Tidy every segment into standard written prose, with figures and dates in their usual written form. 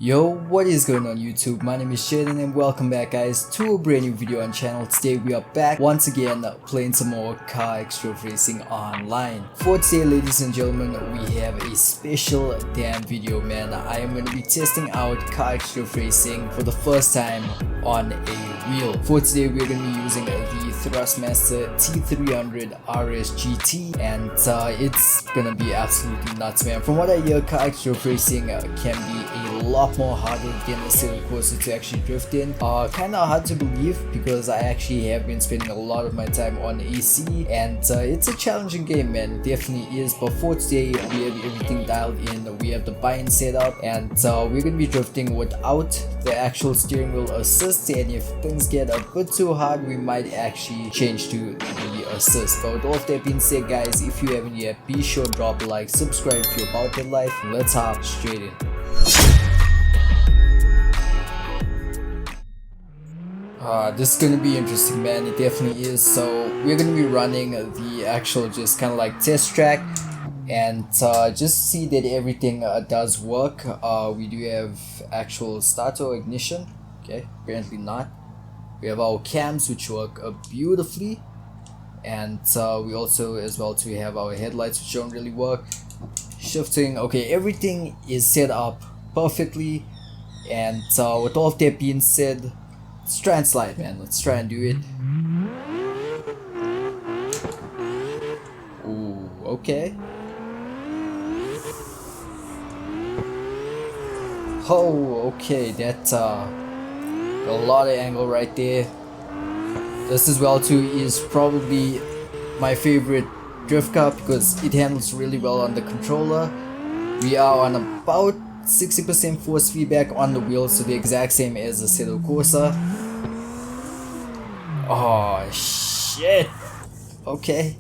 Yo, what is going on YouTube? My name is Jaden and welcome back guys to a brand new video on channel. Today we are back once again playing some more CarX Racing online. For today ladies and gentlemen, we have a special damn video, man. I am going to be testing out CarX Racing for the first time on a wheel. For today we're going to be using the Thrustmaster T300RS GT and it's going to be absolutely nuts, man. From what I hear, CarX Racing can be a lot more harder than the city courser to actually drift in. Kinda hard to believe because I actually have been spending a lot of my time on AC and it's a challenging game, man. It definitely is. But for today we have everything dialed in. We have the bind set up and we're gonna be drifting without the actual steering wheel assist, and if things get a bit too hard we might actually change to the assist. But with all of that being said guys, if you haven't yet, be sure to drop a like, subscribe if you're about that life, and let's hop straight in. This is gonna be interesting, man. It definitely is. So we're gonna be running the actual just kind of like test track and just see that everything does work. We do have actual start or ignition. Okay, apparently not. We have our cams which work beautifully, and we also as well to have our headlights which don't really work. Shifting, okay, everything is set up perfectly, and with all of that being said, let's try and slide, man. Let's try and do it. Ooh, okay. Oh, okay. That's a lot of angle right there. This as well too is probably my favorite drift car because it handles really well on the controller. We are on about 60% force feedback on the wheel, so the exact same as the Assetto Corsa. Oh shit. Okay.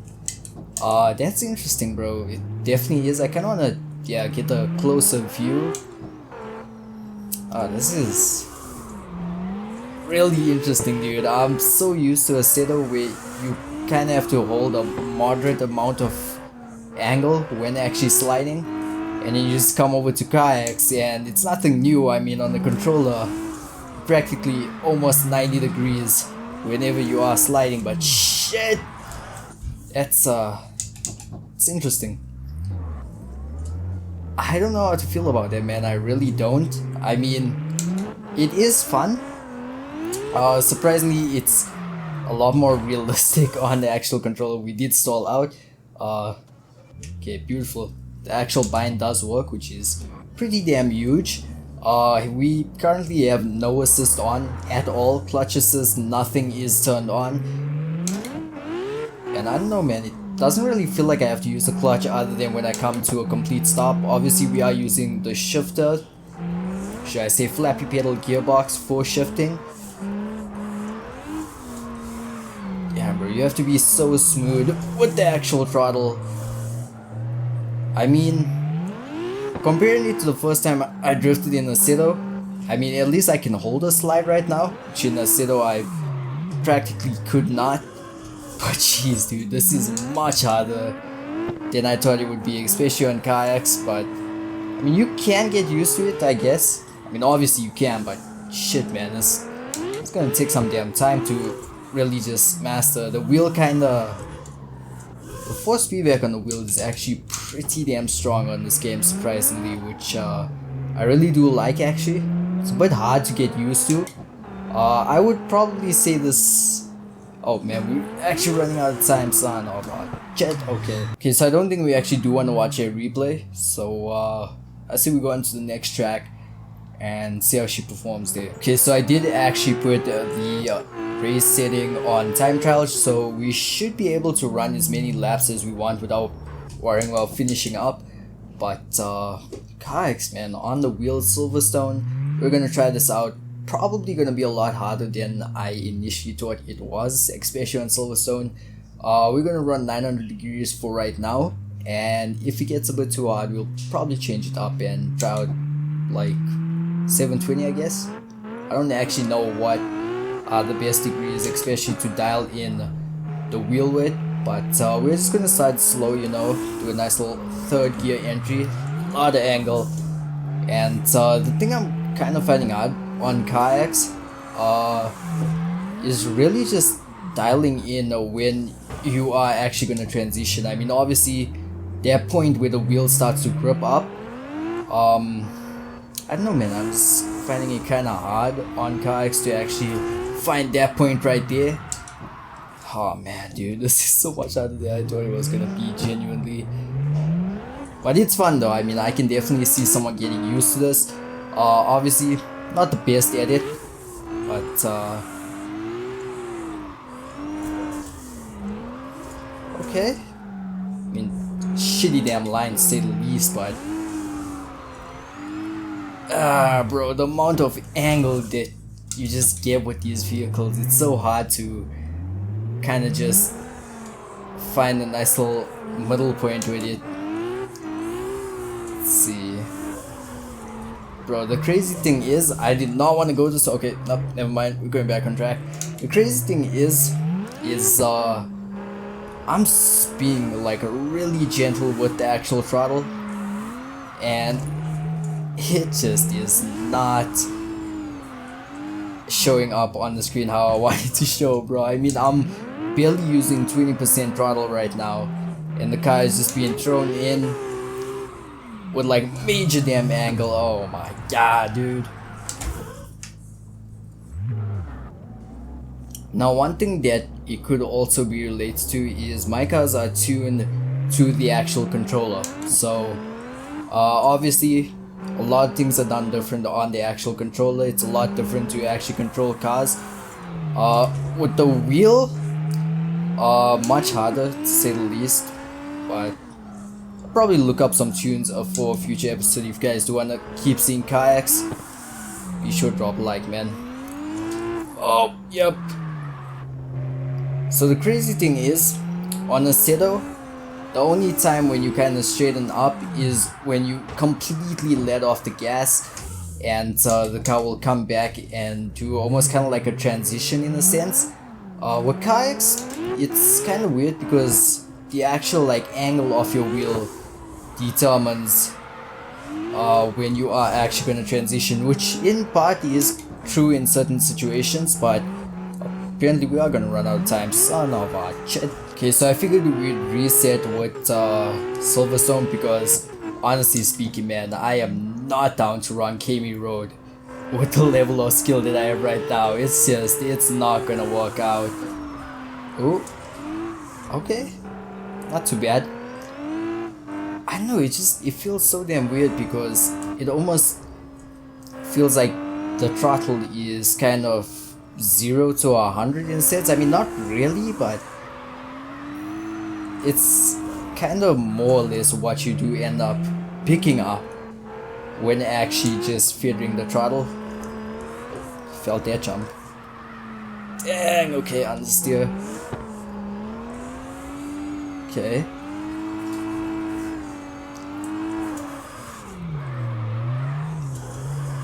That's interesting, bro. It definitely is. I kinda wanna get a closer view. This is really interesting, dude. I'm so used to Assetto where you kinda have to hold a moderate amount of angle when actually sliding, and then you just come over to CarX and it's nothing new. I mean, on the controller practically almost 90 degrees whenever you are sliding, but shit, that's it's interesting. I don't know how to feel about that, man. I really don't. I mean, it is fun. Surprisingly it's a lot more realistic on the actual controller. We did stall out. Okay, beautiful. The actual bind does work, which is pretty damn huge. We currently have no assist on at all. Clutch assist, nothing is turned on. And I don't know, man, it doesn't really feel like I have to use the clutch other than when I come to a complete stop. Obviously we are using the shifter, should I say flappy pedal gearbox for shifting. Yeah, bro, you have to be so smooth with the actual throttle. I mean, comparing it to the first time I drifted in Assetto, I mean, at least I can hold a slide right now, which in Assetto I practically could not. But jeez, dude, this is much harder than I thought it would be, especially on CarX. But I mean, you can get used to it, I guess. I mean, obviously you can, but shit, man, it's gonna take some damn time to really just master the wheel. The force feedback on the wheel is actually pretty damn strong on this game, surprisingly, which I really do like. Actually, it's a bit hard to get used to. I would probably say this. Oh man, we're actually running out of time, son. Oh god, jet. Okay, so I don't think we actually do want to watch a replay. So I say we go on to the next track and see how she performs there. Okay, so I did actually put the race setting on time trial, so we should be able to run as many laps as we want without worrying about finishing up. But CarX, man, on the wheel, Silverstone, we're gonna try this out. Probably gonna be a lot harder than I initially thought it was, especially on Silverstone. We're gonna run 900 degrees for right now, and if it gets a bit too hard we'll probably change it up and try out like 720, I guess. I don't actually know what the best degrees, especially to dial in the wheel with, but we're just gonna start slow, you know, do a nice little third gear entry, a lot of angle, and the thing I'm kind of finding out on CarX is really just dialing in when you are actually going to transition. I mean, obviously that point where the wheel starts to grip up, I don't know, man, I'm just finding it kind of hard on CarX to actually find that point right there. Oh man, dude, this is so much harder than I thought it was gonna be, genuinely. But it's fun though. I mean, I can definitely see someone getting used to this. Obviously, not the best at it, but okay. I mean, shitty damn line to say the least, but bro, the amount of angle that you just get with these vehicles, it's so hard to kind of just find a nice little middle point with it. Let's see. Bro, the crazy thing is, I did not want to go this. Okay, nope, never mind. We're going back on track. The crazy thing is I'm being like really gentle with the actual throttle, and it just is not showing up on the screen how I want it to show, bro. I mean, I'm barely using 20% throttle right now, and the car is just being thrown in with like major damn angle. Oh my god, dude. Now, one thing that it could also be related to is my cars are tuned to the actual controller, so obviously a lot of things are done different on the actual controller. It's a lot different to actually control cars. With the wheel, much harder to say the least, but I'll probably look up some tunes for a future episode. If you guys do wanna keep seeing CarX, be sure to drop a like, man. Oh, yep. So the crazy thing is, on a Seto, the only time when you kind of straighten up is when you completely let off the gas, and the car will come back and do almost kind of like a transition in a sense. With CarX, it's kind of weird because the actual like angle of your wheel determines when you are actually going to transition, which in part is true in certain situations, but apparently we are gonna run out of time, son of a shit. Okay, so I figured we'd reset with Silverstone because honestly speaking, man, I am not down to run Kami Road with the level of skill that I have right now. It's just, it's not gonna work out. Oh, okay, not too bad. I don't know, it feels so damn weird because it almost feels like the throttle is kind of 0 to 100 in a sense. I mean, not really, but it's kind of more or less what you do end up picking up when actually just feathering the throttle. Felt that jump. Dang, okay, understeer. Okay.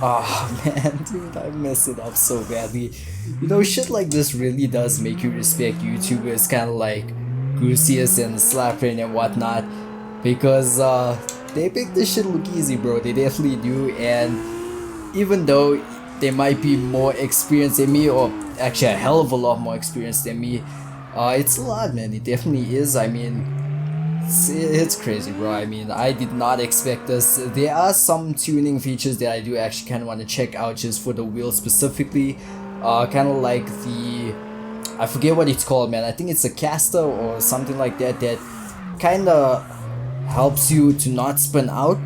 Oh man, dude, I messed it up so badly. You know, shit like this really does make you respect YouTubers kind of like Grucius and Slaprin and whatnot, because they make this shit look easy, bro. They definitely do. And even though they might be more experienced than me, or actually a hell of a lot more experienced than me, it's a lot, man. It definitely is. I mean, it's crazy, bro. I mean, I did not expect this. There are some tuning features that I do actually kind of want to check out just for the wheel specifically. Kind of like the, I forget what it's called, man. I think it's a caster or something like that, that kind of helps you to not spin out.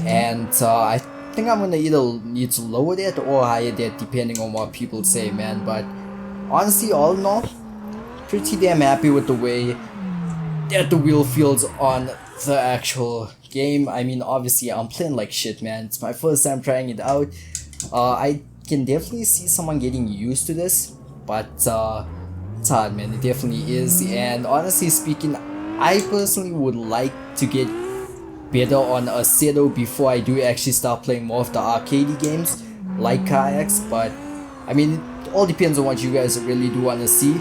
And I think I'm gonna either need to lower that or higher that depending on what people say, man. But honestly, all in all, pretty damn happy with the way that the wheel feels on the actual game. I mean, obviously I'm playing like shit, man. It's my first time trying it out. I can definitely see someone getting used to this, but it's hard, man. It definitely is. And honestly speaking, I personally would like to get better on a Seto before I do actually start playing more of the arcadey games like CarX. But I mean, it all depends on what you guys really do want to see.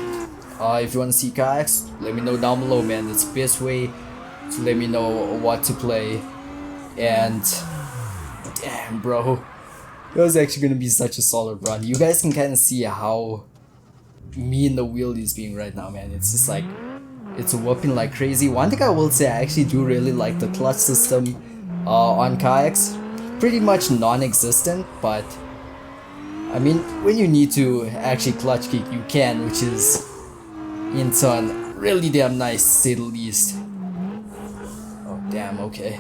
If you want to see CarX, let me know down below, man. It's the best way to let me know what to play. And damn, bro, It was actually gonna be such a solid run. You guys can kind of see how mean the wheel is being right now, man. It's just like, it's whooping like crazy. One thing I will say, I actually do really like the clutch system on CarX. Pretty much non-existent, but I mean, when you need to actually clutch kick, you can, which is in turn really damn nice, to say the least. Oh damn, okay.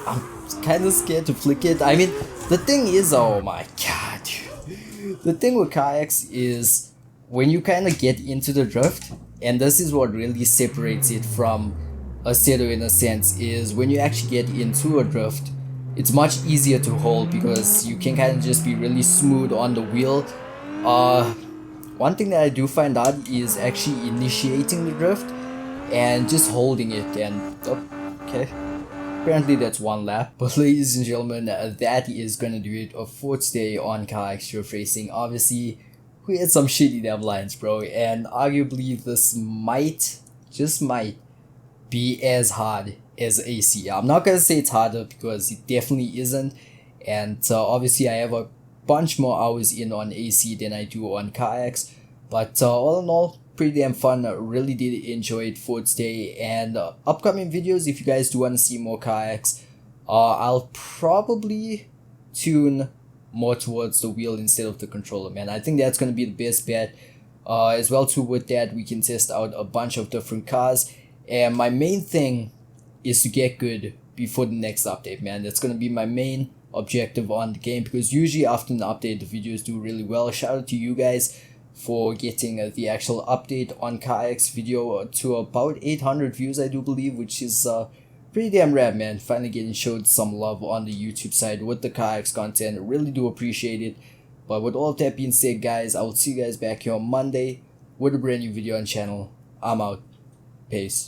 I'm kind of scared to flick it. I mean, the thing is, oh my god, dude. The thing with CarX is when you kind of get into the drift, and this is what really separates it from a Seto in a sense, is when you actually get into a drift, it's much easier to hold because you can kind of just be really smooth on the wheel. One thing that I do find out is actually initiating the drift and just holding it, and okay. Apparently that's one lap, but ladies and gentlemen, that is gonna do it for today on CarX Drift Racing. Obviously, we had some shitty deadlines, bro, and arguably this might, just might, be as hard as AC. I'm not gonna say it's harder because it definitely isn't, and obviously I have a bunch more hours in on AC than I do on CarX, but all in all, pretty damn fun. Really did enjoy it for today, and upcoming videos, if you guys do want to see more CarX, I'll probably tune more towards the wheel instead of the controller, man. I think that's gonna be the best bet. As well too, with that we can test out a bunch of different cars, and my main thing is to get good before the next update, man. That's gonna be my main objective on the game, because usually after an update the videos do really well. Shout out to you guys for getting the actual update on CarX video to about 800 views, I do believe, which is pretty damn rad, man. Finally getting showed some love on the YouTube side with the CarX content. Really do appreciate it. But with all that being said, guys, I will see you guys back here on Monday with a brand new video on channel. I'm out. Peace.